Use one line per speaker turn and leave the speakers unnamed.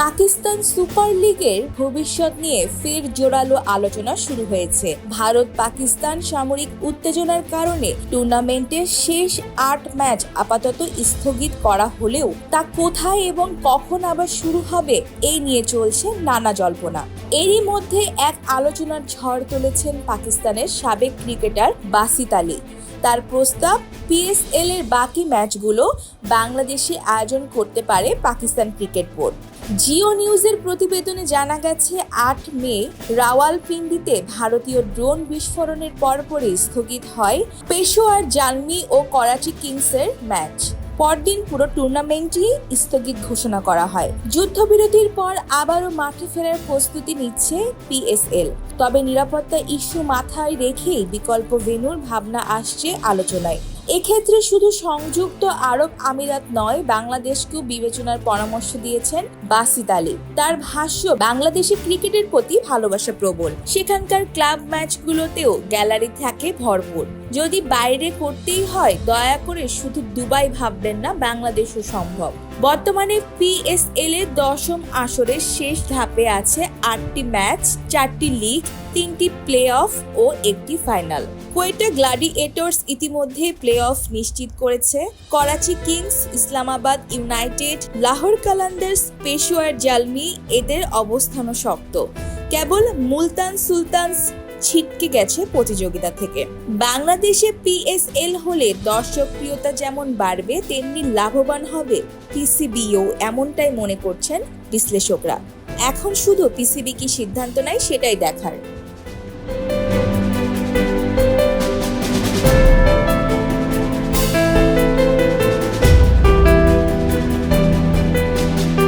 Pakistan super লিগের ভবিষ্যৎ নিয়ে ফের জোরালো আলোচনা শুরু হয়েছে। ভারত পাকিস্তান সামরিক উত্তেজনার কারণে টুর্নামেন্টের শেষ ৮ ম্যাচ আপাতত স্থগিত করা হলেও তা কোথায় এবং কখন আবার শুরু হবে এই নিয়ে চলছে নানা জল্পনা। এরই মধ্যে এক আলোচনার ঝড় তুলেছেন পাকিস্তানের সাবেক ক্রিকেটার বাসিত আলী। তার প্রস্তাব, পিএসএল এর বাকি ম্যাচগুলো বাংলাদেশে আয়োজন করতে পারে পাকিস্তান ক্রিকেট বোর্ড। জিও নিউজের প্রতিবেদনে জানা গেছে ৮ মে রাওয়ালপিন্ডিতে ভারতীয় ড্রোন বিস্ফোরণের পরপরই স্থগিত হয় পেশোয়ার জালমি ও করাচি কিংসের ম্যাচ। পরদিন পুরো টুর্নামেন্টই স্থগিত ঘোষণা করা হয়। যুদ্ধবিরতির পর আবারও মাঠে ফেরার প্রস্তুতি নিচ্ছে পিএসএল। তবে নিরাপত্তা ইস্যু মাথায় রেখেই বিকল্প ভেন্যুর ভাবনা আসছে আলোচনায়। এক্ষেত্রে শুধু সংযুক্ত আরব আমিরাত নয়, বাংলাদেশকেও বিবেচনার পরামর্শ দিয়েছেন বাসিত আলী। তার ভাষ্য, বাংলাদেশি ক্রিকেটের প্রতি ভালোবাসা প্রবল, সেখানকার ক্লাব ম্যাচগুলোতেও গ্যালারি থাকে ভরপুর। যদি বাইরে করতেই হয় দয়া করে শুধু দুবাই ভাববেন না, বাংলাদেশও সম্ভব। বর্তমানে পিএসএল এর ১০ম আসরের শেষ ধাপে আছে ৮টি ম্যাচ, ৪টি লিগ, ৩টি প্লে অফ ও একটি ফাইনাল। কোয়েটা গ্ল্যাডিয়েটর্স ইতিমধ্যে প্লে অফ নিশ্চিত করেছে। করাচি কিংস, ইসলামাবাদ ইউনাইটেড, লাহোর কালান্দার্স, পেশোয়ার জালমি এদের অবস্থানও শক্ত। কেবল মুলতান সুলতানস ছিটকে গেছে প্রতিযোগিতা থেকে। বাংলাদেশে পিএসএল হলে দর্শকপ্রিয়তা যেমন বাড়বে তেমনি লাভবান হবে পিসিবিও, এমনটাই মনে করছেন বিশ্লেষকরা। এখন শুধু পিসিবি কি সিদ্ধান্ত নেয় সেটাই দেখার।